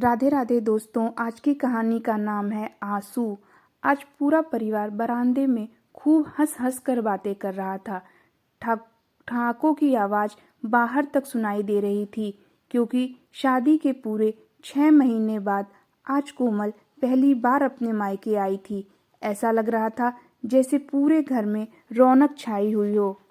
राधे राधे दोस्तों, आज की कहानी का नाम है आंसू। आज पूरा परिवार बरामदे में खूब हंस हंस कर बातें कर रहा था। ठा- ठहाकों की आवाज़ बाहर तक सुनाई दे रही थी, क्योंकि शादी के पूरे 6 महीने बाद आज कोमल पहली बार अपने मायके आई थी। ऐसा लग रहा था जैसे पूरे घर में रौनक छाई हुई हो।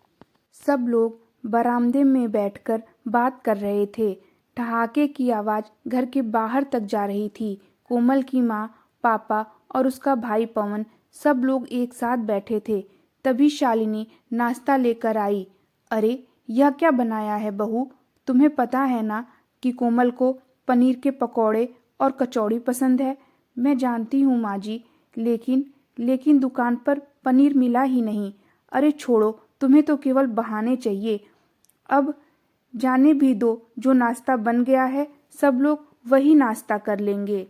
सब लोग बरामदे में बैठकर बात कर रहे थे। ठहाके की आवाज़ घर के बाहर तक जा रही थी। कोमल की माँ, पापा और उसका भाई पवन सब लोग एक साथ बैठे थे। तभी शालिनी नाश्ता लेकर आई। अरे, यह क्या बनाया है बहू? तुम्हें पता है ना कि कोमल को पनीर के पकौड़े और कचौड़ी पसंद है। मैं जानती हूँ माँ जी, लेकिन दुकान पर पनीर मिला ही नहीं। अरे छोड़ो, तुम्हें तो केवल बहाने चाहिए। अब जाने भी दो, जो नाश्ता बन गया है सब लोग वही नाश्ता कर लेंगे।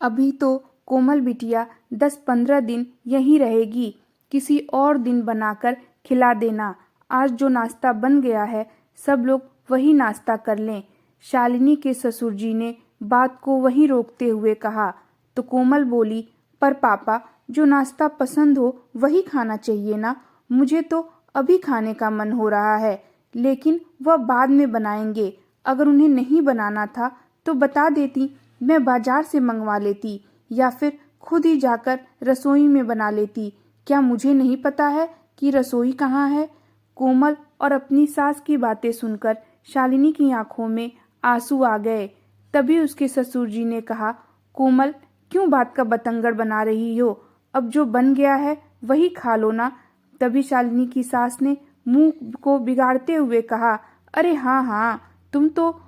अभी तो कोमल बिटिया 10-15 दिन यहीं रहेगी। किसी और दिन बनाकर खिला देना। आज जो नाश्ता बन गया है सब लोग वही नाश्ता कर लें। शालिनी के ससुर जी ने बात को वहीं रोकते हुए कहा। तो कोमल बोली, पर पापा, जो नाश्ता पसंद हो वही खाना चाहिए ना। मुझे तो अभी खाने का मन हो रहा है, लेकिन वह बाद में बनाएंगे। अगर उन्हें नहीं बनाना था तो बता देती, मैं बाजार से मंगवा लेती या फिर खुद ही जाकर रसोई में बना लेती। क्या मुझे नहीं पता है कि रसोई कहाँ है? कोमल और अपनी सास की बातें सुनकर शालिनी की आंखों में आंसू आ गए। तभी उसके ससुर जी ने कहा, कोमल, क्यों बात का बतंगड़ बना रही हो? अब जो बन गया है वही खा लो ना। तभी शालिनी की सास ने मुंह को बिगाड़ते हुए कहा, अरे हाँ हाँ, तुम तो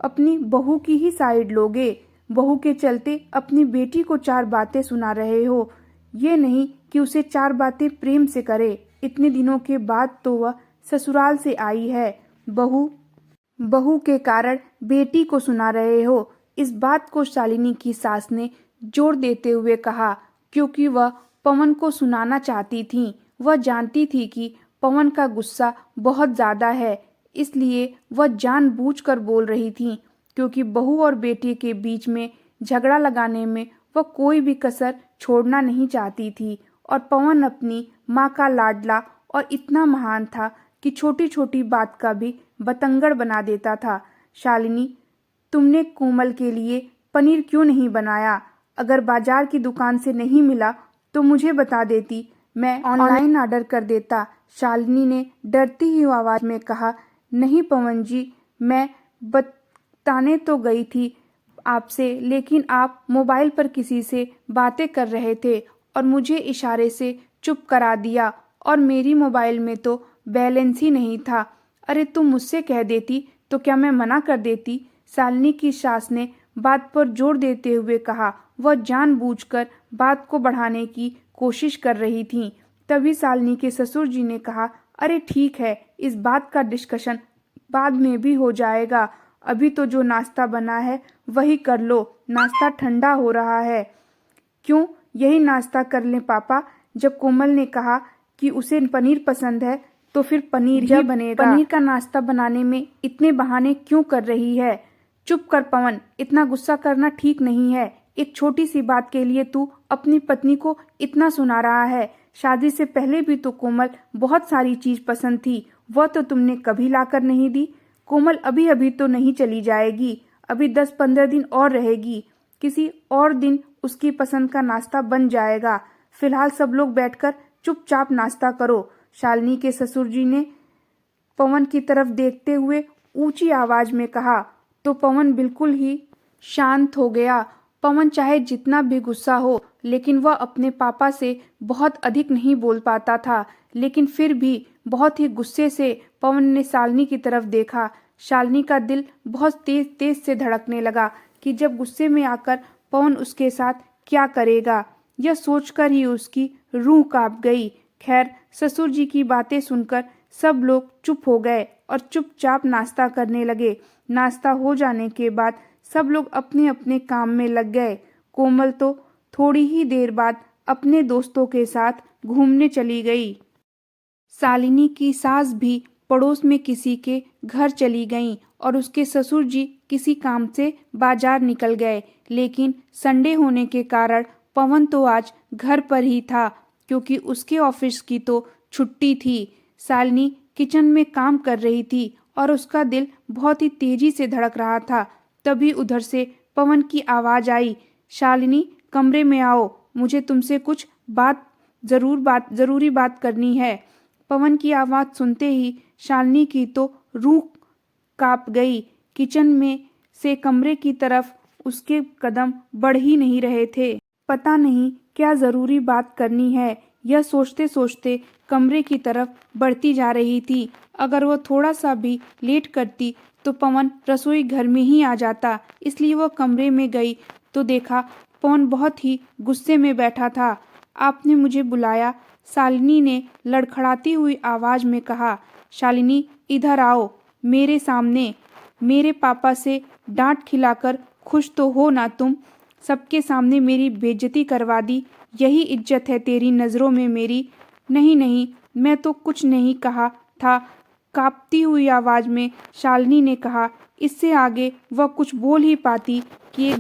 अपनी बहू की ही साइड लोगे। बहू के चलते अपनी बेटी को 4 बातें सुना रहे हो। ये नहीं कि उसे 4 बातें प्रेम से करे। इतने दिनों के बाद तो वह ससुराल से आई है। बहू बहू के कारण बेटी को सुना रहे हो। इस बात को शालिनी की सास ने जोर देते हुए कहा, क्योंकि वह पवन को सुनाना चाहती थी। वह जानती थी कि पवन का गुस्सा बहुत ज्यादा है, इसलिए वह जानबूझकर बोल रही थी, क्योंकि बहू और बेटे के बीच में झगड़ा लगाने में वह कोई भी कसर छोड़ना नहीं चाहती थी। और पवन अपनी माँ का लाडला और इतना महान था कि छोटी छोटी बात का भी बतंगड़ बना देता था। शालिनी, तुमने कोमल के लिए पनीर क्यों नहीं बनाया? अगर बाजार की दुकान से नहीं मिला तो मुझे बता देती, मैं ऑनलाइन ऑर्डर कर देता। शालिनी ने डरती हुई आवाज में कहा, नहीं पवन जी, मैं बताने तो गई थी आपसे, लेकिन आप मोबाइल पर किसी से बातें कर रहे थे और मुझे इशारे से चुप करा दिया, और मेरी मोबाइल में तो बैलेंस ही नहीं था। अरे तुम मुझसे कह देती तो क्या मैं मना कर देती? शालिनी की सास ने बात पर जोर देते हुए कहा। वह जानबूझकर बात को बढ़ाने की कोशिश कर रही थी। तभी शालिनी के ससुर जी ने कहा, अरे ठीक है, इस बात का डिस्कशन बाद में भी हो जाएगा। अभी तो जो नाश्ता बना है वही कर लो। नाश्ता ठंडा हो रहा है। क्यों, यही नाश्ता कर लें पापा? जब कोमल ने कहा कि उसे पनीर पसंद है तो फिर पनीर ही बनेगा। पनीर का नाश्ता बनाने में इतने बहाने क्यों कर रही है? चुप कर पवन, इतना गुस्सा करना ठीक नहीं है। एक छोटी सी बात के लिए तू अपनी पत्नी को इतना सुना रहा है। शादी से पहले भी तो कोमल बहुत सारी चीज पसंद थी, वह तो तुमने कभी लाकर नहीं दी। कोमल अभी अभी तो नहीं चली जाएगी, अभी 10-15 दिन और रहेगी। किसी और दिन उसकी पसंद का नाश्ता बन जाएगा। फिलहाल सब लोग बैठकर चुपचाप नाश्ता करो। शालिनी के ससुर जी ने पवन की तरफ देखते हुए ऊंची आवाज में कहा। तो पवन बिल्कुल ही शांत हो गया। पवन चाहे जितना भी गुस्सा हो, लेकिन वह अपने पापा से बहुत अधिक नहीं बोल पाता था। लेकिन फिर भी बहुत ही गुस्से से पवन ने शालिनी की तरफ देखा। शालिनी का दिल बहुत तेज तेज से धड़कने लगा कि जब गुस्से में आकर पवन उसके साथ क्या करेगा। यह सोचकर ही उसकी रूह कांप गई। खैर, ससुर जी की बातें सुनकर सब लोग चुप हो गए और चुपचाप नाश्ता करने लगे। नाश्ता हो जाने के बाद सब लोग अपने अपने काम में लग गए। कोमल तो थोड़ी ही देर बाद अपने दोस्तों के साथ घूमने चली गई। शालिनी की सास भी पड़ोस में किसी के घर चली गईं और उसके ससुर जी किसी काम से बाजार निकल गए, लेकिन संडे होने के कारण पवन तो आज घर पर ही था, क्योंकि उसके ऑफिस की तो छुट्टी थी। शालिनी किचन में काम कर रही थी और उसका दिल बहुत ही तेजी से धड़क रहा था। तभी उधर से पवन की आवाज आई, शालिनी कमरे में आओ, मुझे तुमसे कुछ जरूरी बात करनी है। पवन की आवाज सुनते ही शालिनी की तो रूह कांप गई। किचन में से कमरे की तरफ उसके कदम बढ़ ही नहीं रहे थे। पता नहीं क्या जरूरी बात करनी है, यह सोचते सोचते कमरे की तरफ बढ़ती जा रही थी। अगर वह थोड़ा सा भी लेट करती तो पवन रसोई घर में ही आ जाता, इसलिए वह कमरे में गई तो देखा पवन बहुत ही गुस्से में बैठा था। आपने मुझे बुलाया? शालिनी ने लड़खड़ाती हुई आवाज में कहा। शालिनी इधर आओ, मेरे सामने। मेरे पापा से डांट खिलाकर खुश तो हो ना तुम? सबके सामने मेरी बेइज्जती करवा दी, यही इज्जत है तेरी नज़रों में मेरी? नहीं नहीं, मैं तो कुछ नहीं कहा था, कांपती हुई आवाज में शालिनी ने कहा। इससे आगे वह कुछ बोल ही पाती कि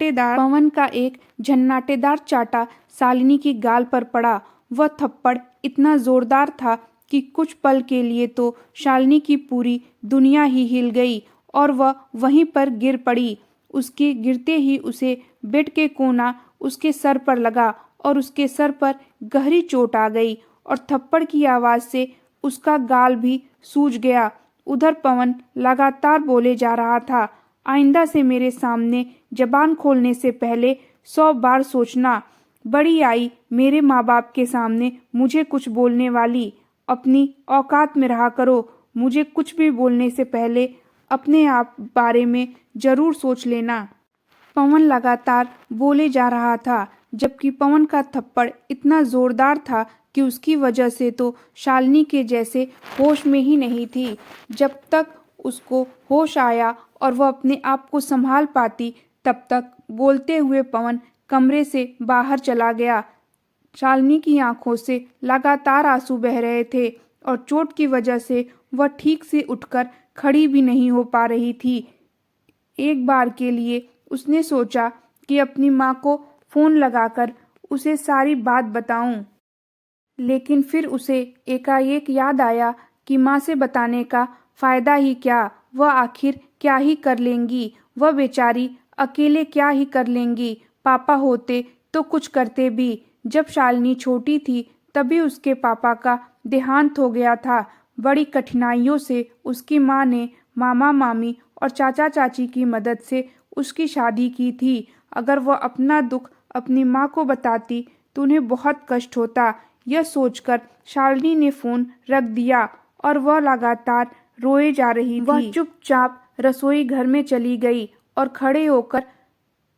पवन का एक झन्नाटेदार चाटा शालिनी की गाल पर पड़ा। वह थप्पड़ इतना जोरदार था कि कुछ पल के लिए तो शालिनी की पूरी दुनिया ही हिल गई और वह वहीं पर गिर पड़ी। उसके गिरते ही उसे बेड के कोना उसके सर पर लगा और उसके सर पर गहरी चोट आ गई और थप्पड़ की आवाज से उसका गाल भी सूज गया। उधर पवन लगातार बोले जा रहा था, आइंदा से मेरे सामने जबान खोलने से पहले 100 बार सोचना। बड़ी आई मेरे माँ बाप के सामने मुझे कुछ बोलने वाली, अपनी औकात में रहा करो। मुझे कुछ भी बोलने से पहले अपने आप बारे में जरूर सोच लेना। पवन लगातार बोले जा रहा था, जबकि पवन का थप्पड़ इतना जोरदार था कि उसकी वजह से तो शालिनी के जैसे होश में ही नहीं थी। जब तक उसको होश आया और वह अपने आप को संभाल पाती, तब तक बोलते हुए पवन कमरे से बाहर चला गया। शालिनी की आंखों से लगातार आंसू बह रहे थे और चोट की वजह से वह ठीक से उठकर खड़ी भी नहीं हो पा रही थी। एक बार के लिए उसने सोचा कि अपनी माँ को फोन लगाकर उसे सारी बात बताऊं, लेकिन फिर उसे एकाएक याद आया कि माँ से बताने का फायदा ही क्या, वह आखिर क्या ही कर लेंगी, वह बेचारी अकेले क्या ही कर लेंगी। पापा होते तो कुछ करते भी। जब शालिनी छोटी थी तभी उसके पापा का देहांत हो गया था। बड़ी कठिनाइयों से उसकी माँ ने मामा मामी और चाचा चाची की मदद से उसकी शादी की थी। अगर वह अपना दुख अपनी माँ को बताती तो उन्हें बहुत कष्ट होता। यह सोचकर शालिनी ने फोन रख दिया और वह लगातार रोए जा रही थी। वह चुपचाप रसोई घर में चली गई और खड़े होकर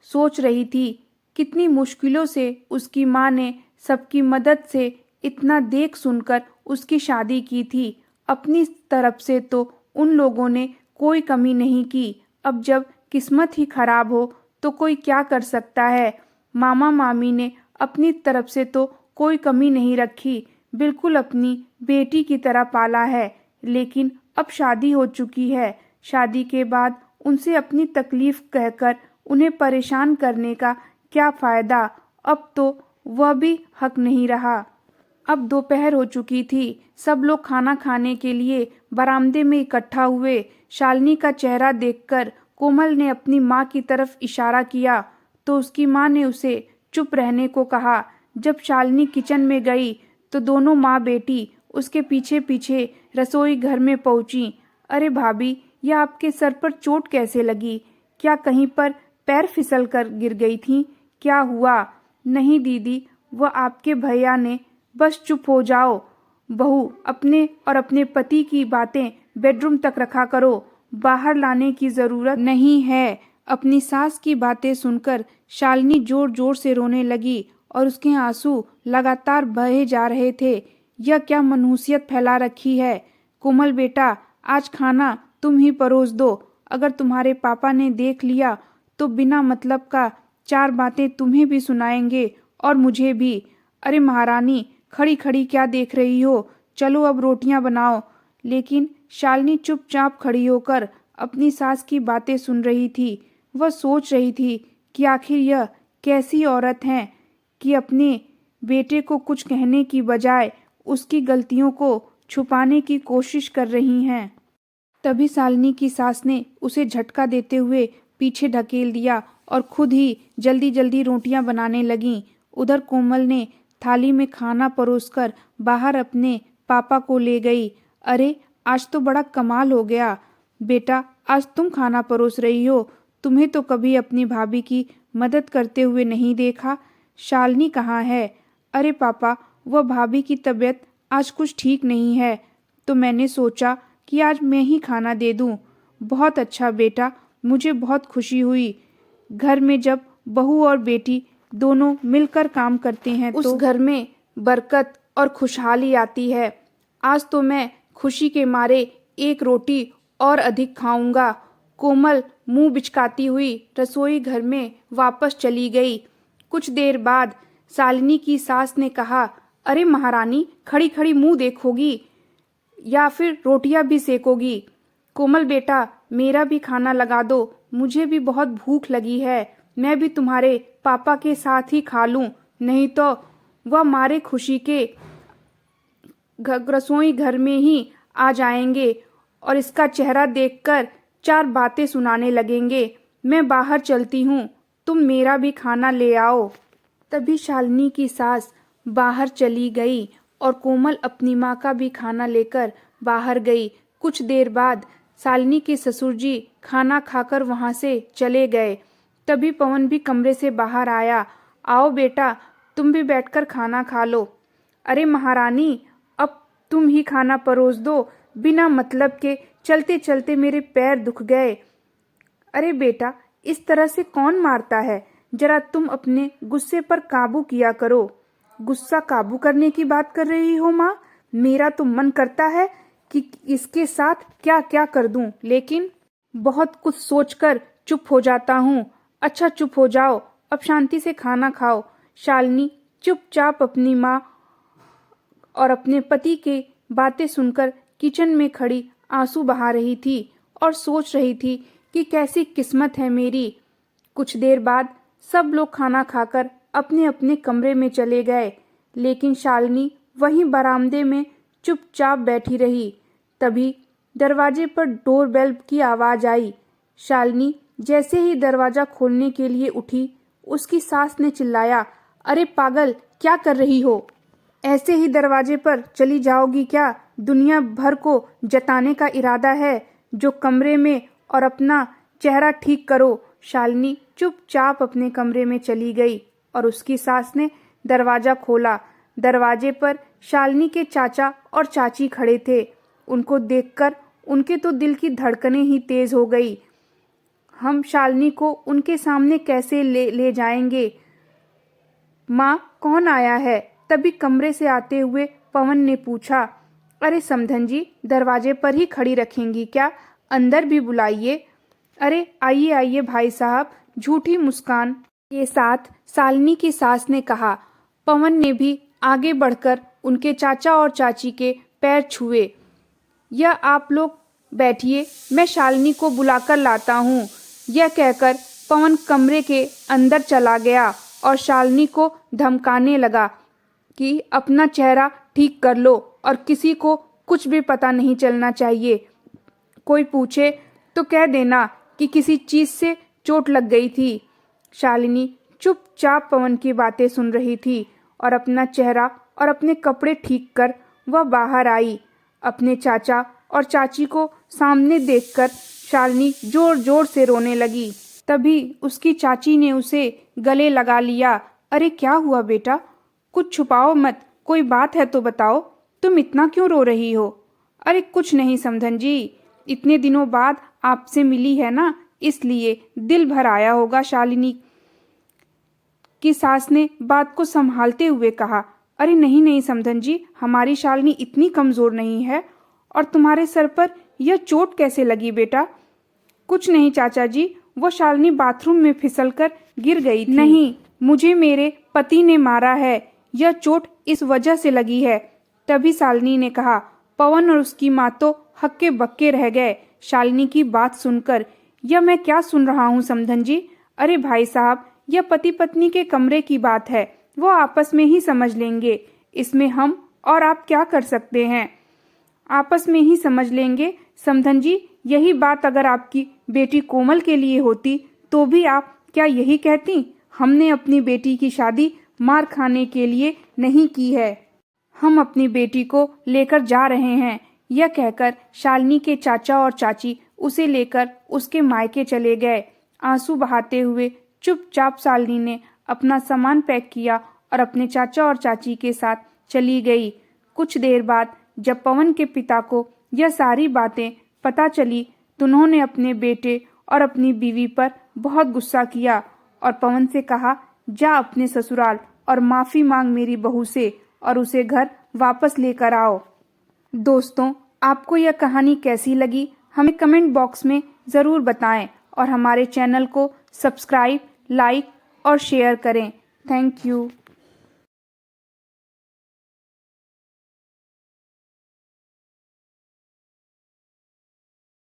सोच रही थी कितनी मुश्किलों से उसकी माँ ने सबकी मदद से इतना देख सुनकर उसकी शादी की थी। अपनी तरफ से तो उन लोगों ने कोई कमी नहीं की। अब जब किस्मत ही खराब हो तो कोई क्या कर सकता है। मामा मामी ने अपनी तरफ से तो कोई कमी नहीं रखी, बिल्कुल अपनी बेटी की तरह पाला है। लेकिन अब शादी हो चुकी है, शादी के बाद उनसे अपनी तकलीफ कहकर उन्हें परेशान करने का क्या फायदा। अब तो वह भी हक नहीं रहा। अब दोपहर हो चुकी थी। सब लोग खाना खाने के लिए बरामदे में इकट्ठा हुए। शालिनी का चेहरा देखकर कोमल ने अपनी माँ की तरफ इशारा किया तो उसकी माँ ने उसे चुप रहने को कहा। जब शालिनी किचन में गई तो दोनों माँ बेटी उसके पीछे पीछे रसोई घर में पहुंची। अरे भाभी, यह आपके सर पर चोट कैसे लगी? क्या कहीं पर पैर फिसल कर गिर गई थी? क्या हुआ? नहीं दीदी, वह आपके भैया ने। बस चुप हो जाओ बहू, अपने और अपने पति की बातें बेडरूम तक रखा करो, बाहर लाने की जरूरत नहीं है। अपनी सास की बातें सुनकर शालिनी जोर जोर से रोने लगी और उसके आंसू लगातार बहे जा रहे थे। यह क्या मनहूसियत फैला रखी है। कोमल बेटा, आज खाना तुम ही परोस दो। अगर तुम्हारे पापा ने देख लिया तो बिना मतलब का 4 बातें तुम्हें भी सुनाएंगे और मुझे भी। अरे महारानी, खड़ी खड़ी क्या देख रही हो? चलो अब रोटियां बनाओ। लेकिन शालिनी चुपचाप खड़ी होकर अपनी सास की बातें सुन रही थी। वह सोच रही थी कि आखिर यह कैसी औरत हैं कि अपने बेटे को कुछ कहने की बजाय उसकी गलतियों को छुपाने की कोशिश कर रही हैं। तभी शालिनी की सास ने उसे झटका देते हुए पीछे ढकेल दिया और खुद ही जल्दी जल्दी रोटियां बनाने लगीं। उधर कोमल ने थाली में खाना परोसकर बाहर अपने पापा को ले गई। अरे, आज तो बड़ा कमाल हो गया बेटा, आज तुम खाना परोस रही हो। तुम्हें तो कभी अपनी भाभी की मदद करते हुए नहीं देखा। शालिनी कहाँ है? अरे पापा, वह भाभी की तबीयत आज कुछ ठीक नहीं है, तो मैंने सोचा कि आज मैं ही खाना दे दूं। बहुत अच्छा बेटा, मुझे बहुत खुशी हुई। घर में जब बहू और बेटी दोनों मिलकर काम करते हैं तो उस घर में बरकत और खुशहाली आती है। आज तो मैं खुशी के मारे एक रोटी और अधिक खाऊंगा। कोमल मुंह बिचकाती हुई रसोई घर में वापस चली गई। कुछ देर बाद शालिनी की सास ने कहा, अरे महारानी, खड़ी खड़ी मुंह देखोगी या फिर रोटियां भी सेकोगी? कोमल बेटा, मेरा भी खाना लगा दो, मुझे भी बहुत भूख लगी है। मैं भी तुम्हारे पापा के साथ ही खा लूं, नहीं तो वह मारे खुशी के रसोई घर में ही आ जाएंगे और इसका चेहरा देखकर चार बातें सुनाने लगेंगे। मैं बाहर चलती हूँ, तुम मेरा भी खाना ले आओ। तभी शालिनी की सास बाहर चली गई और कोमल अपनी माँ का भी खाना लेकर बाहर गई। कुछ देर बाद शालिनी के ससुर जी खाना खाकर वहां से चले गए। तभी पवन भी कमरे से बाहर आया। आओ बेटा, तुम भी बैठकर खाना खा लो। अरे महारानी, अब तुम ही खाना परोस दो, बिना मतलब के चलते चलते मेरे पैर दुख गए। अरे बेटा, इस तरह से कौन मारता है? जरा तुम अपने गुस्से पर काबू किया करो। गुस्सा काबू करने की बात कर रही हो माँ? मेरा तो मन करता है कि इसके साथ क्या क्या कर दूं, लेकिन बहुत कुछ सोचकर चुप हो जाता हूँ। अच्छा चुप हो जाओ, अब शांति से खाना खाओ। शालिनी चुपचाप अपनी माँ और अपने पति के बातें सुनकर किचन में खड़ी आंसू बहा रही थी और सोच रही थी कि कैसी किस्मत है मेरी। कुछ देर बाद सब लोग खाना खाकर अपने अपने कमरे में चले गए, लेकिन शालिनी वहीं बरामदे में चुपचाप बैठी रही। तभी दरवाजे पर डोरबेल की आवाज आई। शालिनी जैसे ही दरवाजा खोलने के लिए उठी, उसकी सास ने चिल्लाया, अरे पागल, क्या कर रही हो? ऐसे ही दरवाजे पर चली जाओगी क्या? दुनिया भर को जताने का इरादा है? जो कमरे में और अपना चेहरा ठीक करो। शालिनी चुपचाप अपने कमरे में चली गई और उसकी सास ने दरवाजा खोला। दरवाजे पर शालिनी के चाचा और चाची खड़े थे। उनको देखकर उनके तो दिल की धड़कनें ही तेज हो गई। हम शालिनी को उनके सामने कैसे ले जाएंगे? माँ, कौन आया है? तभी कमरे से आते हुए पवन ने पूछा। अरे समधन जी, दरवाजे पर ही खड़ी रखेंगी क्या? अंदर भी बुलाइए। अरे आइए आइए भाई साहब, झूठी मुस्कान के साथ शालिनी की सास ने कहा। पवन ने भी आगे बढ़कर उनके चाचा और चाची के पैर छुए। यह आप लोग बैठिए, मैं शालिनी को बुलाकर लाता हूँ। यह कहकर पवन कमरे के अंदर चला गया और शालिनी को धमकाने लगा कि अपना चेहरा ठीक कर लो और किसी को कुछ भी पता नहीं चलना चाहिए। कोई पूछे तो कह देना कि किसी चीज से चोट लग गई थी। शालिनी चुपचाप पवन की बातें सुन रही थी और अपना चेहरा और अपने कपड़े ठीक कर वह बाहर आई। अपने चाचा और चाची को सामने देखकर शालिनी जोर जोर से रोने लगी। तभी उसकी चाची ने उसे गले लगा लिया। अरे क्या हुआ बेटा? कुछ छुपाओ मत, कोई बात है तो बताओ, तुम इतना क्यों रो रही हो? अरे कुछ नहीं समधन जी, इतने दिनों बाद आपसे मिली है ना, इसलिए दिल भर आया होगा। शालिनी की सास ने बात को संभालते हुए कहा। अरे नहीं नहीं समधन जी, हमारी शालिनी इतनी कमजोर नहीं है। और तुम्हारे सर पर यह चोट कैसे लगी बेटा? कुछ नहीं चाचा जी, वो शालिनी बाथरूम में फिसलकर गिर गई थी। नहीं, मुझे मेरे पति ने मारा है, यह चोट इस वजह से लगी है। तभी शालिनी ने कहा, पवन और उसकी माँ तो हक्के बक्के रह गए शालिनी की बात सुनकर। यह मैं क्या सुन रहा हूँ समधन जी? अरे भाई साहब, यह पति पत्नी के कमरे की बात है, वो आपस में ही समझ लेंगे। इसमें हम और आप क्या कर सकते हैं? आपस में ही समझ लेंगे। समधन जी, यही बात अगर आपकी बेटी कोमल के लिए होती तो भी आप क्या यही कहती? हमने अपनी बेटी की शादी मार खाने के लिए नहीं की है, हम अपनी बेटी को लेकर जा रहे हैं। यह कहकर शालिनी के चाचा और चाची उसे लेकर उसके मायके चले गए। आंसू बहाते हुए चुपचाप शालिनी ने अपना सामान पैक किया और अपने चाचा और चाची के साथ चली गई। कुछ देर बाद जब पवन के पिता को यह सारी बातें पता चली तो उन्होंने अपने बेटे और अपनी बीवी पर बहुत गुस्सा किया और पवन से कहा, जा अपने ससुराल और माफ़ी मांग मेरी बहू से और उसे घर वापस लेकर आओ। दोस्तों, आपको यह कहानी कैसी लगी हमें कमेंट बॉक्स में ज़रूर बताएं और हमारे चैनल को सब्सक्राइब, लाइक और शेयर करें। Thank you.